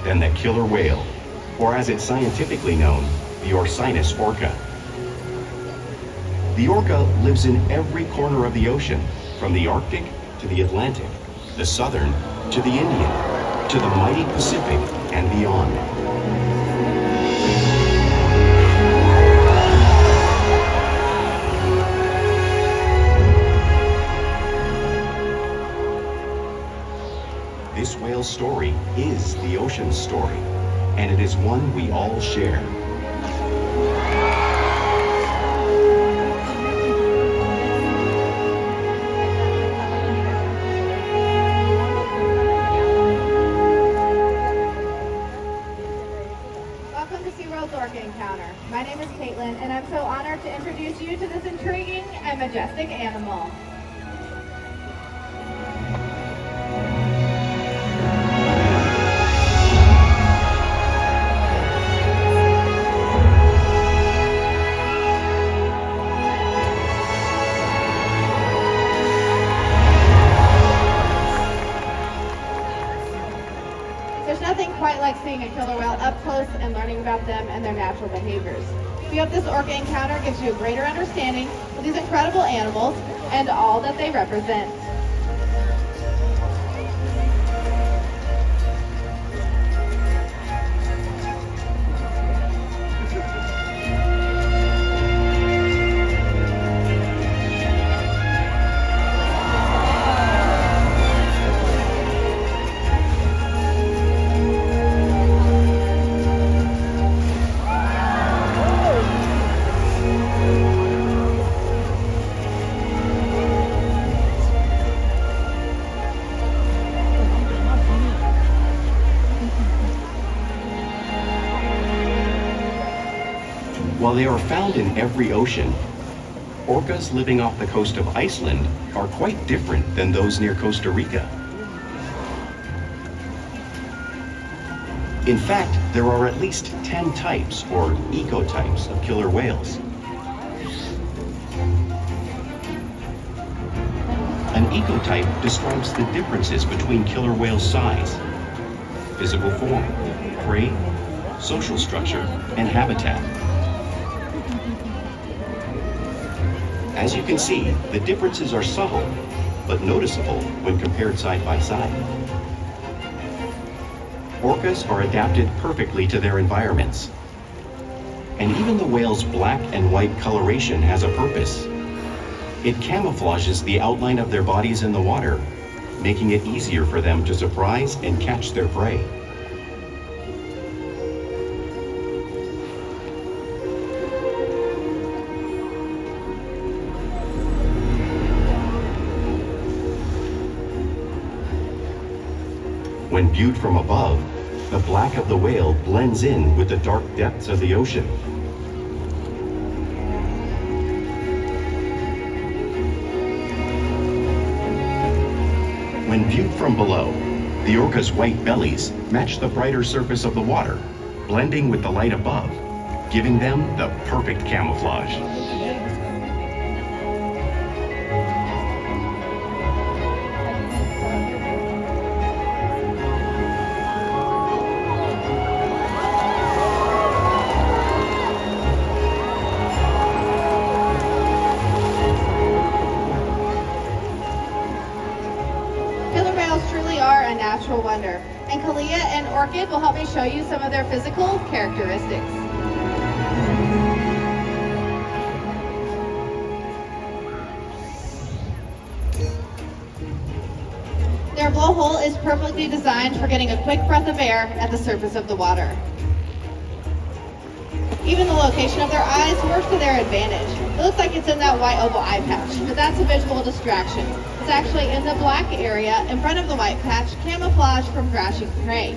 than the killer whale, or as it's scientifically known, the Orcinus orca. The orca lives in every corner of the ocean, from the Arctic to the Atlantic, the Southern to the Indian, to the mighty Pacific and beyond. This whale's story is the ocean's story, and it is one we all share. Welcome to SeaWorld's Orca Encounter. My name is Caitlin, and I'm so honored to introduce you to this intriguing and majestic animal. There's nothing quite like seeing a killer whale up close and learning about them and their natural behaviors. We hope this Orca encounter gives you a greater understanding of these incredible animals and all that they represent. While they are found in every ocean, orcas living off the coast of Iceland are quite different than those near Costa Rica. In fact, there are at least 10 types, or ecotypes, of killer whales. An ecotype describes the differences between killer whale size, physical form, prey, social structure, and habitat. As you can see, the differences are subtle, but noticeable when compared side by side. Orcas are adapted perfectly to their environments. And even the whale's black and white coloration has a purpose. It camouflages the outline of their bodies in the water, making it easier for them to surprise and catch their prey. When viewed from above, the black of the whale blends in with the dark depths of the ocean. When viewed from below, the orca's white bellies match the brighter surface of the water, blending with the light above, giving them the perfect camouflage. Truly are a natural wonder, and Kalia and Orkid will help me show you some of their physical characteristics. Their blowhole is perfectly designed for getting a quick breath of air at the surface of the water. Even the location of their eyes works to their advantage. It looks like it's in that white oval eye patch, but that's a visual distraction. It's actually in the black area in front of the white patch, camouflage from crashing prey.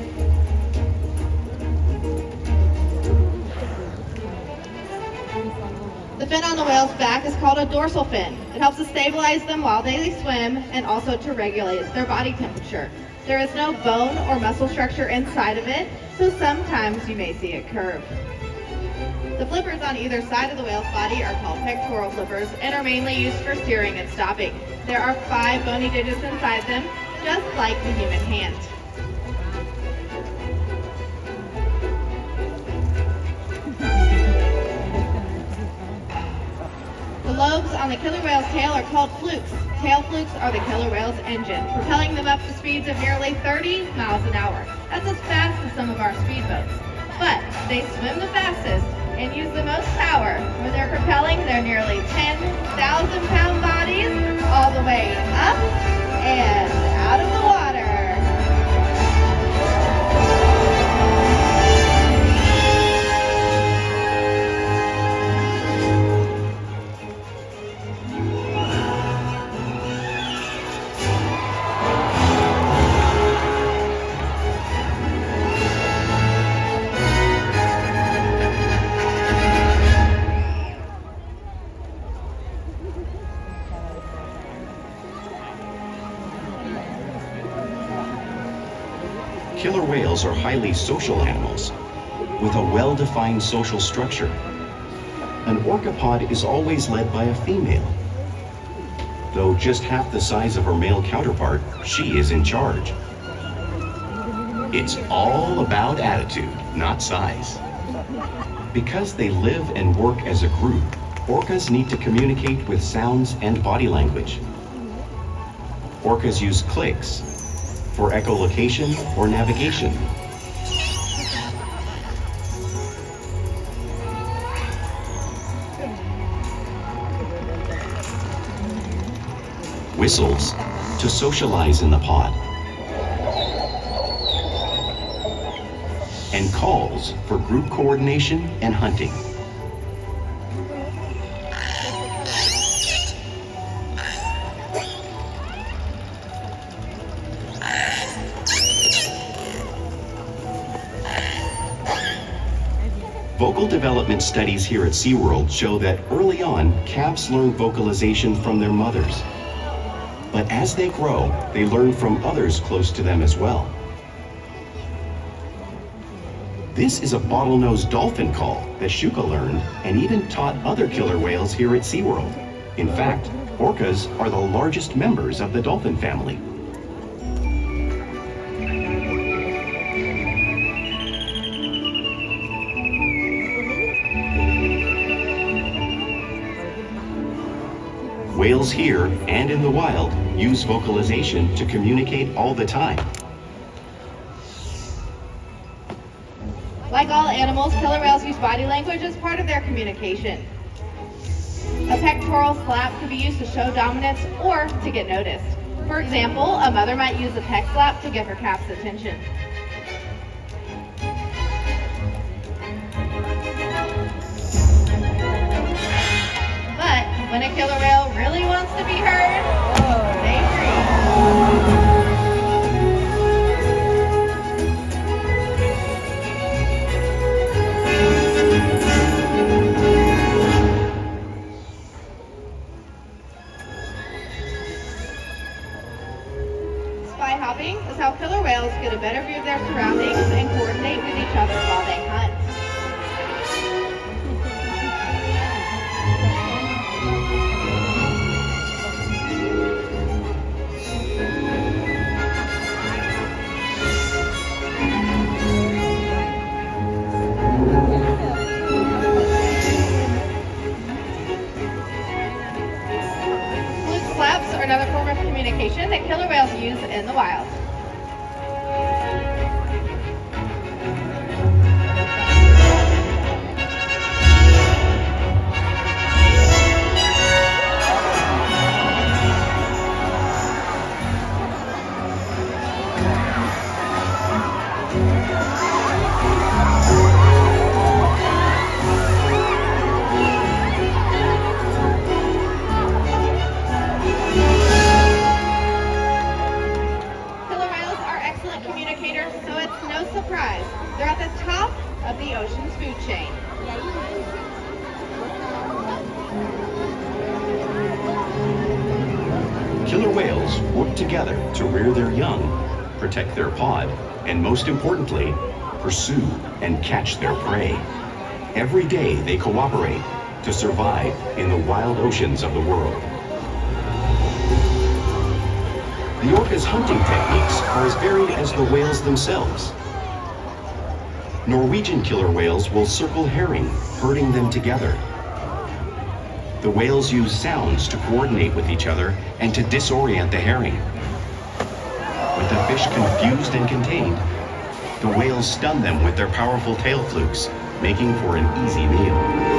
The fin on the whale's back is called a dorsal fin. It helps to stabilize them while they swim and also to regulate their body temperature. There is no bone or muscle structure inside of it, so sometimes you may see it curve. The flippers on either side of the whale's body are called pectoral flippers and are mainly used for steering and stopping. There are 5 bony digits inside them, just like the human hand. on the killer whale's tail are called flukes. Tail flukes are the killer whale's engine, propelling them up to speeds of nearly 30 miles an hour. That's as fast as some of our speedboats. But they swim the fastest and use the most power when they're propelling their nearly 10,000-pound bodies all the way up and out of the water. Killer whales are highly social animals with a well-defined social structure. An orca pod is always led by a female. Though just half the size of her male counterpart, she is in charge. It's all about attitude, not size. Because they live and work as a group, orcas need to communicate with sounds and body language. Orcas use clicks for echolocation or navigation. Whistles to socialize in the pod. And calls for group coordination and hunting. Vocal development studies here at SeaWorld show that early on, calves learn vocalization from their mothers. But as they grow, they learn from others close to them as well. This is a bottlenose dolphin call that Shuka learned and even taught other killer whales here at SeaWorld. In fact, orcas are the largest members of the dolphin family. Whales here and in the wild use vocalization to communicate all the time. Like all animals, killer whales use body language as part of their communication. A pectoral slap can be used to show dominance or to get noticed. For example, a mother might use a pec slap to get her calf's attention. But when a killer whale really wants to be heard, they scream. Spy hopping is how killer whales get a better view of their surroundings and coordinate with each other while they hunt. Fluke slaps are another form of communication that killer whales use in the wild. Killer whales are excellent communicators, so it's no surprise they're at the top of the ocean's food chain. Killer whales work together to rear their young, protect their pod, and most importantly, pursue and catch their prey. Every day they cooperate to survive in the wild oceans of the world. The orca's hunting techniques are as varied as the whales themselves. Norwegian killer whales will circle herring, herding them together. The whales use sounds to coordinate with each other and to disorient the herring. With the fish confused and contained, the whales stun them with their powerful tail flukes, making for an easy meal.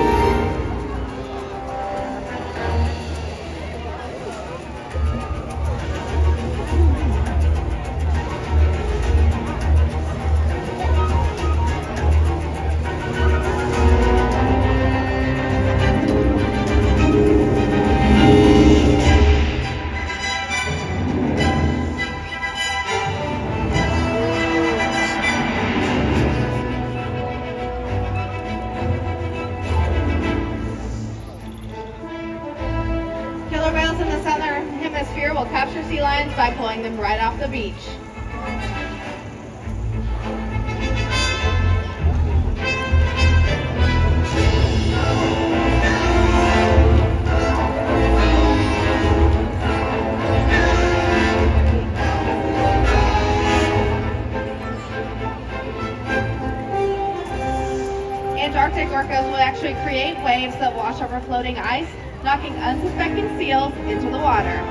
Will capture sea lions by pulling them right off the beach. Antarctic orcas will actually create waves that wash over floating ice, knocking unsuspecting seals into the water.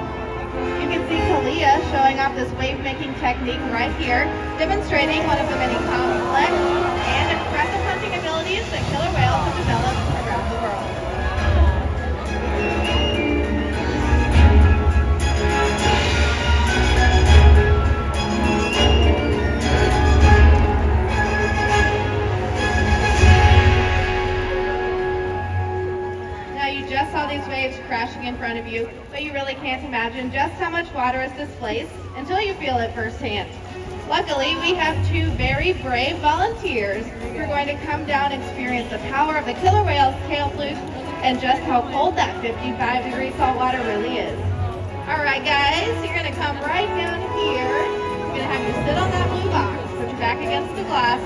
You can see Kalia showing off this wave-making technique right here, demonstrating one of the many complex and impressive hunting abilities that killer whales have developed around the world. Now you just saw these waves crashing in front of you, but you really can't imagine just how much water is displaced until you feel it firsthand. Luckily, we have two very brave volunteers who are going to come down and experience the power of the killer whale's tail fluke and just how cold that 55-degree salt water really is. All right, guys, so you're going to come right down here. We're going to have you sit on that blue box, put your back against the glass,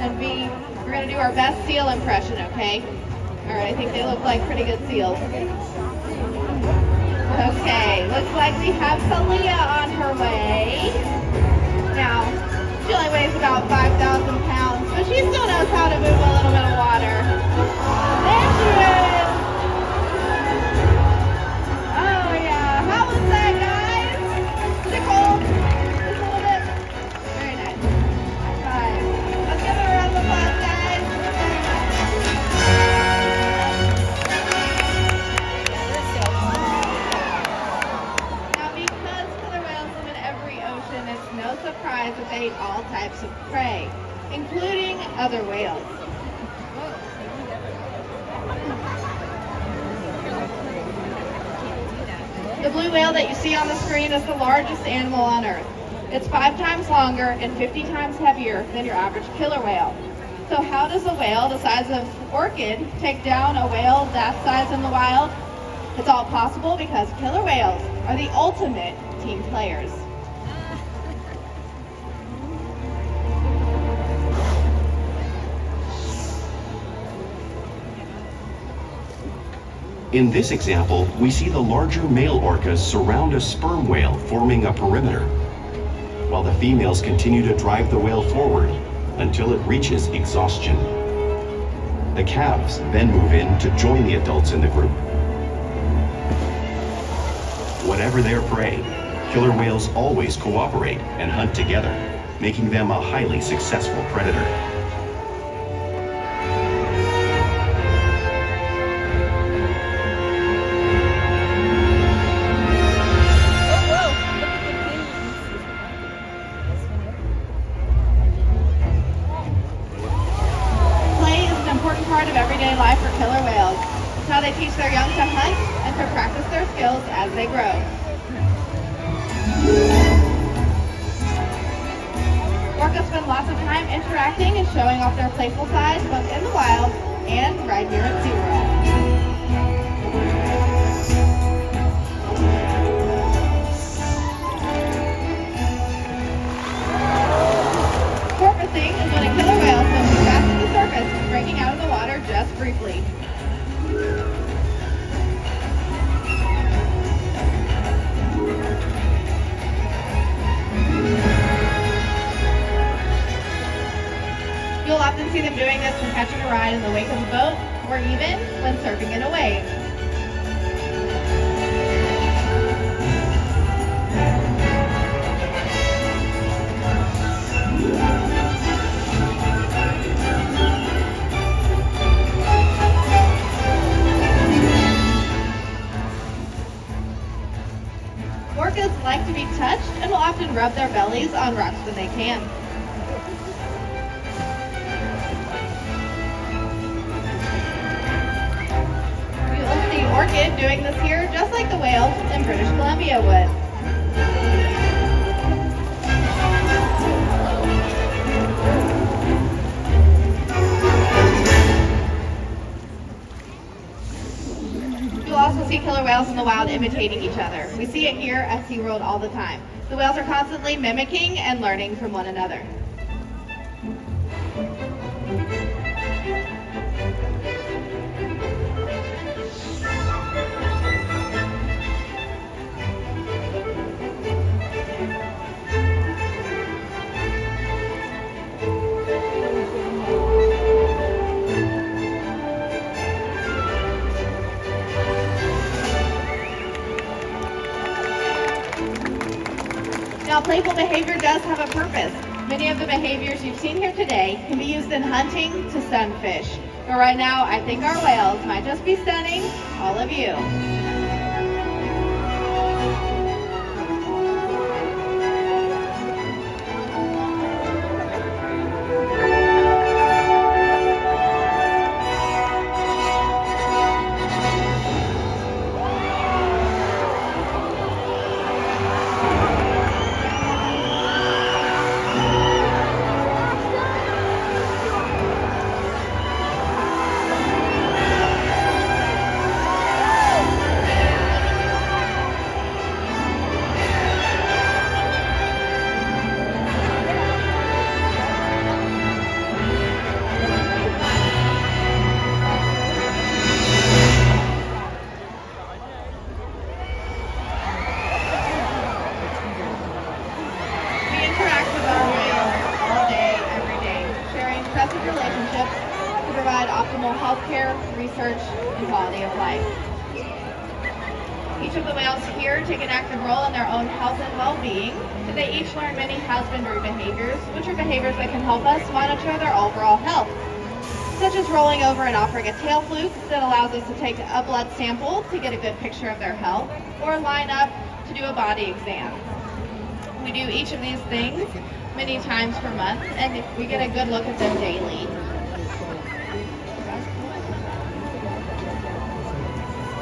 and we're going to do our best seal impression, okay? All right, I think they look like pretty good seals. Okay, looks like we have Kalia on her way. Now, she only weighs about 5,000 pounds, but she still knows how to move a little bit of water. There she is! Oh yeah, how was that, guys? Is it cold? Just a little bit? Very nice. High five. Let's give her a round of applause, guys. It's no surprise that they eat all types of prey, including other whales. The blue whale that you see on the screen is the largest animal on Earth. It's 5 times longer and 50 times heavier than your average killer whale. So how does a whale the size of Orkid take down a whale that size in the wild? It's all possible because killer whales are the ultimate team players. In this example, we see the larger male orcas surround a sperm whale, forming a perimeter, while the females continue to drive the whale forward until it reaches exhaustion. The calves then move in to join the adults in the group. Whatever their prey, killer whales always cooperate and hunt together, making them a highly successful predator. Part of everyday life for killer whales. It's how they teach their young to hunt and to practice their skills as they grow. Orcas spend lots of time interacting and showing off their playful sides both in the wild and right here at SeaWorld. Porpoising is when a killer whale swims fast to the surface, breaking out of the water just briefly. You'll often see them doing this when catching a ride in the wake of a boat or even when surfing in a wave. rub their bellies on rocks when they can. You'll see Orkid doing this here just like the whales in British Columbia would. You'll also see killer whales in the wild imitating each other. We see it here at SeaWorld all the time. The whales are constantly mimicking and learning from one another. Now, playful behavior does have a purpose. Many of the behaviors you've seen here today can be used in hunting to stun fish. But right now, I think our whales might just be stunning all of you. Relationships to provide optimal health care, research, and quality of life. Each of the whales here take an active role in their own health and well-being, and they each learn many husbandry behaviors, which are behaviors that can help us monitor their overall health, such as rolling over and offering a tail fluke that allows us to take a blood sample to get a good picture of their health, or line up to do a body exam. We do each of these things many times per month, and we get a good look at them daily.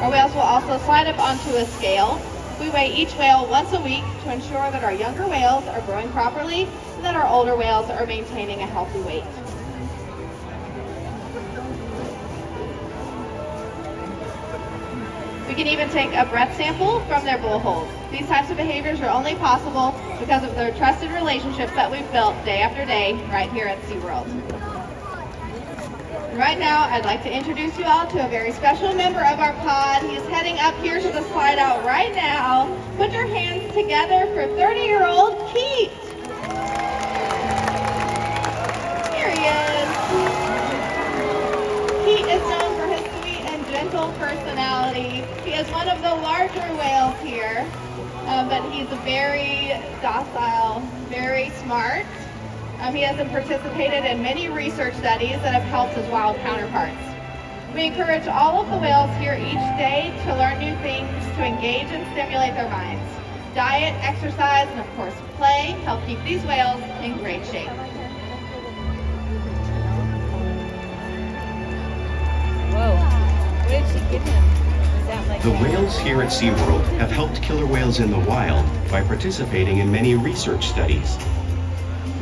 Our whales will also slide up onto a scale. We weigh each whale once a week to ensure that our younger whales are growing properly and that our older whales are maintaining a healthy weight. We can even take a breath sample from their blowholes. These types of behaviors are only possible because of the trusted relationships that we've built day after day right here at SeaWorld. Right now, I'd like to introduce you all to a very special member of our pod. He is heading up here to the slide out right now. Put your hands together for 30-year-old Keet. Here he is. Keet is known for his sweet and gentle personality. He is one of the larger whales here, but he's very docile, very smart. He has participated in many research studies that have helped his wild counterparts. We encourage all of the whales here each day to learn new things, to engage and stimulate their minds. Diet, exercise, and of course play help keep these whales in great shape. Whoa, where did she get him? Is that like The whales here at SeaWorld have helped killer whales in the wild by participating in many research studies.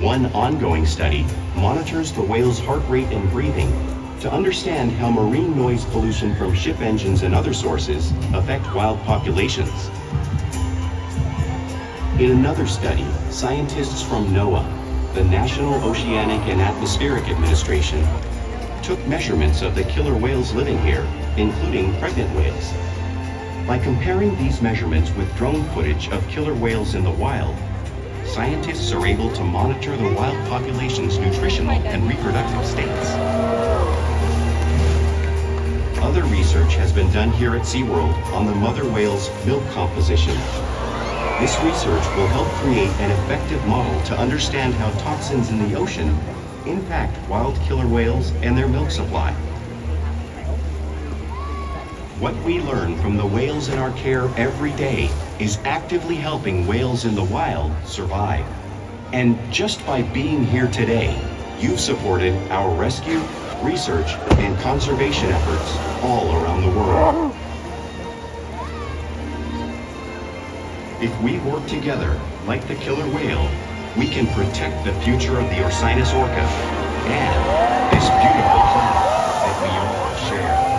One ongoing study monitors the whale's heart rate and breathing to understand how marine noise pollution from ship engines and other sources affect wild populations. In another study, scientists from NOAA, the National Oceanic and Atmospheric Administration, took measurements of the killer whales living here, including pregnant whales. By comparing these measurements with drone footage of killer whales in the wild, scientists are able to monitor the wild population's nutritional and reproductive states. Other research has been done here at SeaWorld on the mother whale's milk composition. This research will help create an effective model to understand how toxins in the ocean impact wild killer whales and their milk supply. What we learn from the whales in our care every day is actively helping whales in the wild survive. And just by being here today, you've supported our rescue, research, and conservation efforts all around the world. If we work together, like the killer whale, we can protect the future of the Orcinus orca and this beautiful planet that we all share.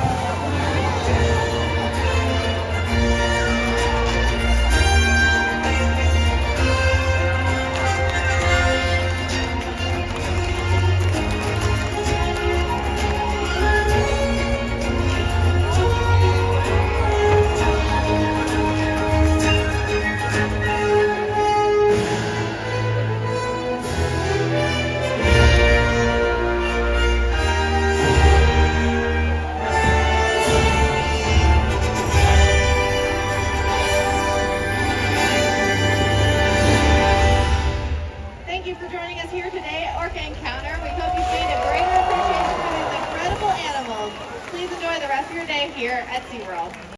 Thank you for joining us here today at Orca Encounter. We hope you've gained a greater appreciation for these incredible animals. Please enjoy the rest of your day here at SeaWorld.